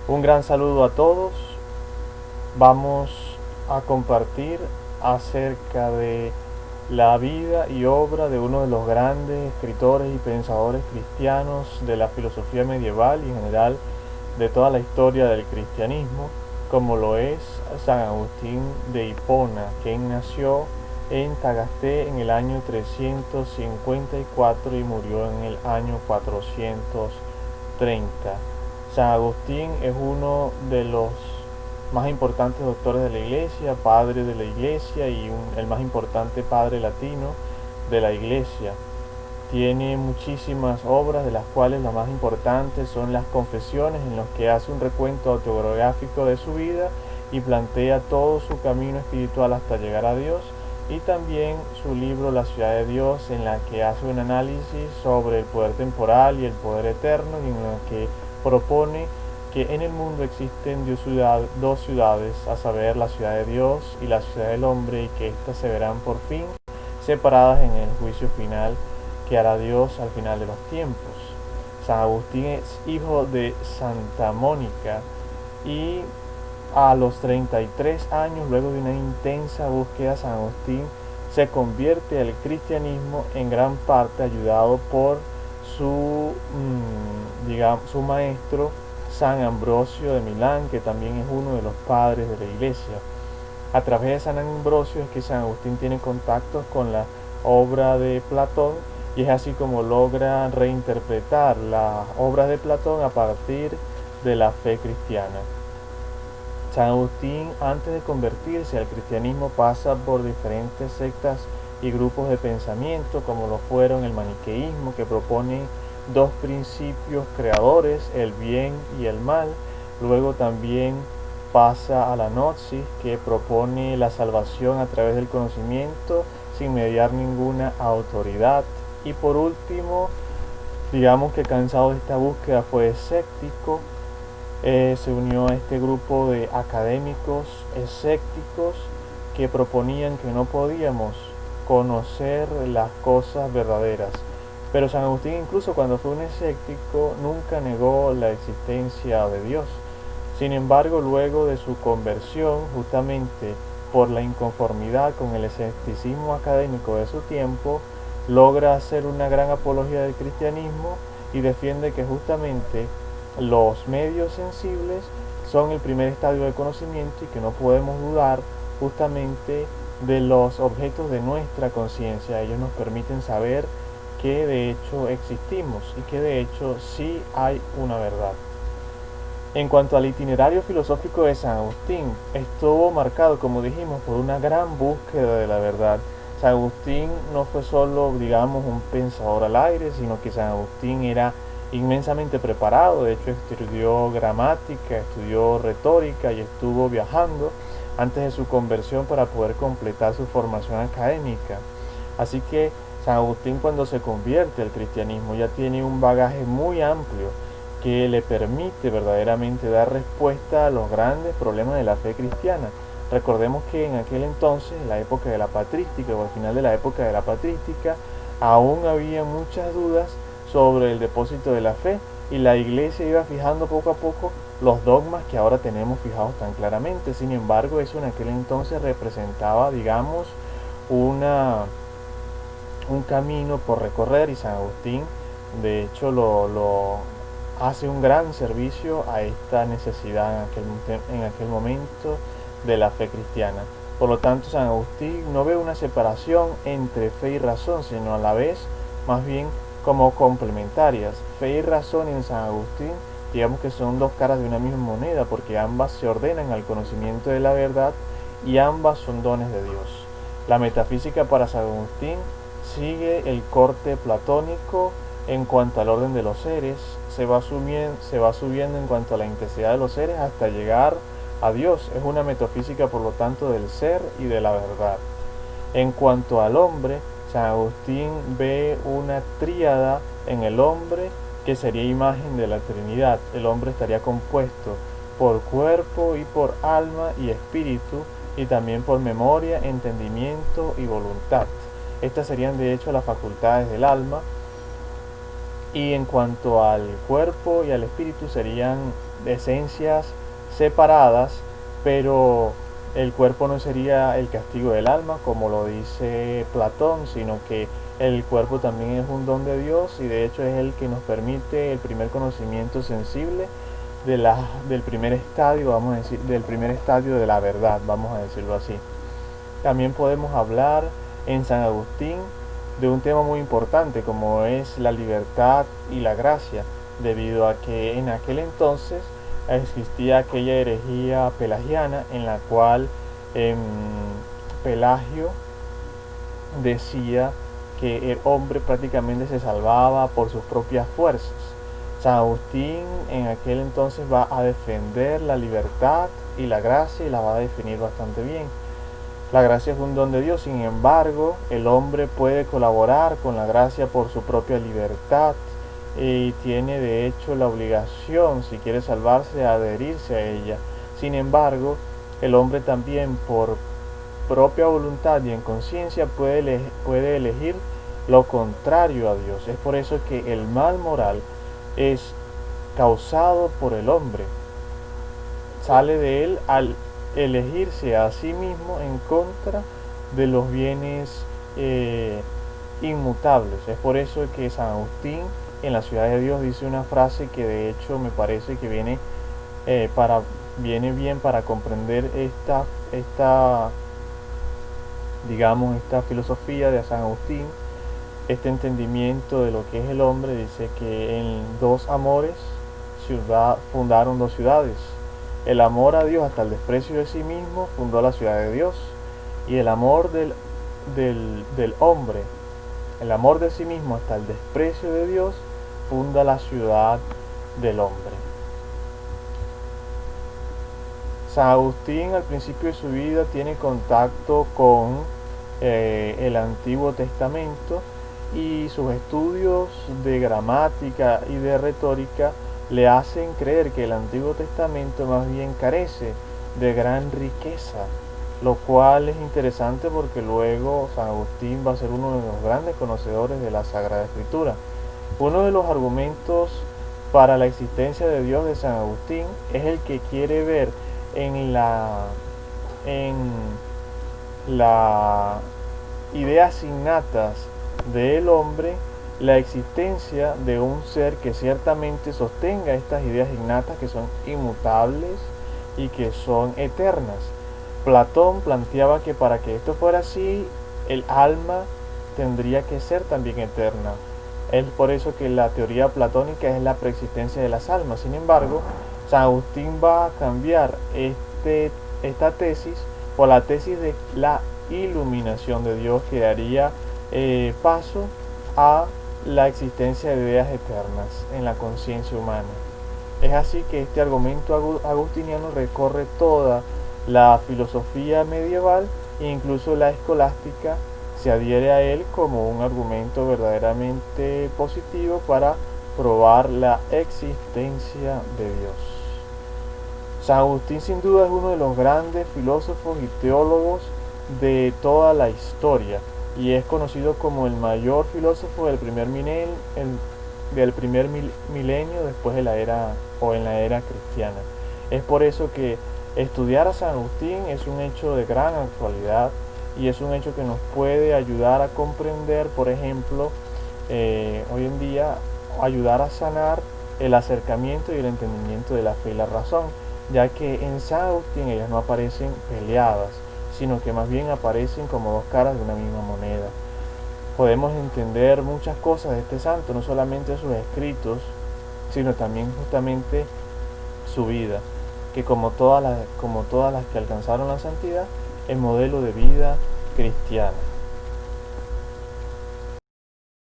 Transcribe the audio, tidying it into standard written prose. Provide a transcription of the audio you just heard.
Un gran saludo a todos. Vamos a compartir acerca de la vida y obra de uno de los grandes escritores y pensadores cristianos de la filosofía medieval y en general de toda la historia del cristianismo, como lo es San Agustín de Hipona, quien nació en Tagasté en el año 354 y murió en el año 430. San Agustín es uno de los más importantes doctores de la Iglesia, padre de la Iglesia y el más importante padre latino de la Iglesia. Tiene muchísimas obras, de las cuales las más importantes son las Confesiones, en las que hace un recuento autobiográfico de su vida y plantea todo su camino espiritual hasta llegar a Dios, y también su libro La ciudad de Dios, en la que hace un análisis sobre el poder temporal y el poder eterno, y en la que propone que en el mundo existen dos ciudades, a saber, la ciudad de Dios y la ciudad del hombre, y que éstas se verán por fin separadas en el juicio final que hará Dios al final de los tiempos. San Agustín es hijo de Santa Mónica y a los 33 años, luego de una intensa búsqueda, San Agustín se convierte al cristianismo, en gran parte ayudado por su maestro San Ambrosio de Milán, que también es uno de los padres de la Iglesia. A través de San Ambrosio es que San Agustín tiene contactos con la obra de Platón, y es así como logra reinterpretar las obras de Platón a partir de la fe cristiana. San Agustín, antes de convertirse al cristianismo, pasa por diferentes sectas y grupos de pensamiento, como lo fueron el maniqueísmo, que propone dos principios creadores, el bien y el mal. Luego también pasa a la gnosis, que propone la salvación a través del conocimiento sin mediar ninguna autoridad. Y por último, digamos que cansado de esta búsqueda, fue escéptico. Se unió a este grupo de académicos escépticos que proponían que no podíamos conocer las cosas verdaderas. Pero San Agustín, incluso cuando fue un escéptico, nunca negó la existencia de Dios. Sin embargo, luego de su conversión, justamente por la inconformidad con el escepticismo académico de su tiempo, logra hacer una gran apología del cristianismo y defiende que justamente los medios sensibles son el primer estadio del conocimiento, y que no podemos dudar justamente de los objetos de nuestra conciencia. Ellos nos permiten saber que de hecho existimos y que de hecho sí hay una verdad. En cuanto al itinerario filosófico de San Agustín, estuvo marcado, como dijimos, por una gran búsqueda de la verdad. San Agustín no fue solo, digamos, un pensador al aire, sino que San Agustín era inmensamente preparado. De hecho, estudió gramática, estudió retórica y estuvo viajando antes de su conversión para poder completar su formación académica. Así que San Agustín, cuando se convierte al cristianismo, ya tiene un bagaje muy amplio que le permite verdaderamente dar respuesta a los grandes problemas de la fe cristiana. Recordemos que en aquel entonces, en la época de la patrística, o al final de la época de la patrística, aún había muchas dudas sobre el depósito de la fe, y la Iglesia iba fijando poco a poco los dogmas que ahora tenemos fijados tan claramente. Sin embargo, eso en aquel entonces representaba, digamos, un camino por recorrer, y San Agustín de hecho lo hace un gran servicio a esta necesidad en aquel momento de la fe cristiana. Por lo tanto, San Agustín no ve una separación entre fe y razón, sino a la vez más bien como complementarias. Fe y razón en San Agustín, digamos que son dos caras de una misma moneda, porque ambas se ordenan al conocimiento de la verdad y ambas son dones de Dios. La metafísica para San Agustín sigue el corte platónico en cuanto al orden de los seres, se va subiendo en cuanto a la intensidad de los seres hasta llegar a Dios. Es una metafísica, por lo tanto, del ser y de la verdad. En cuanto al hombre, San Agustín ve una tríada en el hombre que sería imagen de la Trinidad. El hombre estaría compuesto por cuerpo y por alma y espíritu, y también por memoria, entendimiento y voluntad. Estas serían de hecho las facultades del alma. Y en cuanto al cuerpo y al espíritu, serían esencias separadas, pero el cuerpo no sería el castigo del alma, como lo dice Platón, sino que el cuerpo también es un don de Dios, y de hecho es el que nos permite el primer conocimiento sensible del primer estadio, vamos a decir, del primer estadio de la verdad, vamos a decirlo así. También podemos hablar en San Agustín de un tema muy importante, como es la libertad y la gracia, debido a que en aquel entonces existía aquella herejía pelagiana en la cual Pelagio decía que el hombre prácticamente se salvaba por sus propias fuerzas. San Agustín en aquel entonces va a defender la libertad y la gracia, y la va a definir bastante bien. La gracia es un don de Dios, sin embargo, el hombre puede colaborar con la gracia por su propia libertad y tiene de hecho la obligación, si quiere salvarse, a adherirse a ella. Sin embargo, el hombre también por propia voluntad y en conciencia puede elegir lo contrario a Dios. Es por eso que el mal moral es causado por el hombre. Sale de él al elegirse a sí mismo en contra de los bienes inmutables. Es por eso que San Agustín en la Ciudad de Dios dice una frase que de hecho me parece que viene bien para comprender esta filosofía de San Agustín, este entendimiento de lo que es el hombre. Dice que en dos amores fundaron dos ciudades. El amor a Dios hasta el desprecio de sí mismo fundó la ciudad de Dios, y el amor del hombre, el amor de sí mismo hasta el desprecio de Dios, funda la ciudad del hombre. San Agustín al principio de su vida tiene contacto con el Antiguo Testamento, y sus estudios de gramática y de retórica le hacen creer que el Antiguo Testamento más bien carece de gran riqueza, lo cual es interesante porque luego San Agustín va a ser uno de los grandes conocedores de la Sagrada Escritura. Uno de los argumentos para la existencia de Dios de San Agustín es el que quiere ver en las ideas innatas del hombre la existencia de un ser que ciertamente sostenga estas ideas innatas, que son inmutables y que son eternas. Platón planteaba que para que esto fuera así, el alma tendría que ser también eterna. Es por eso que la teoría platónica es la preexistencia de las almas. Sin embargo, San Agustín va a cambiar esta tesis por la tesis de la iluminación de Dios, que daría paso a la existencia de ideas eternas en la conciencia humana. Es así que este argumento agustiniano recorre toda la filosofía medieval, e incluso la escolástica se adhiere a él como un argumento verdaderamente positivo para probar la existencia de Dios. San Agustín sin duda es uno de los grandes filósofos y teólogos de toda la historia, y es conocido como el mayor filósofo del primer milenio después de la era cristiana. Es por eso que estudiar a San Agustín es un hecho de gran actualidad, y es un hecho que nos puede ayudar a comprender, por ejemplo, hoy en día, ayudar a sanar el acercamiento y el entendimiento de la fe y la razón, ya que en San Agustín ellas no aparecen peleadas, sino que más bien aparecen como dos caras de una misma moneda. Podemos entender muchas cosas de este santo, no solamente sus escritos, sino también justamente su vida, que como todas las que alcanzaron la santidad, es modelo de vida cristiana.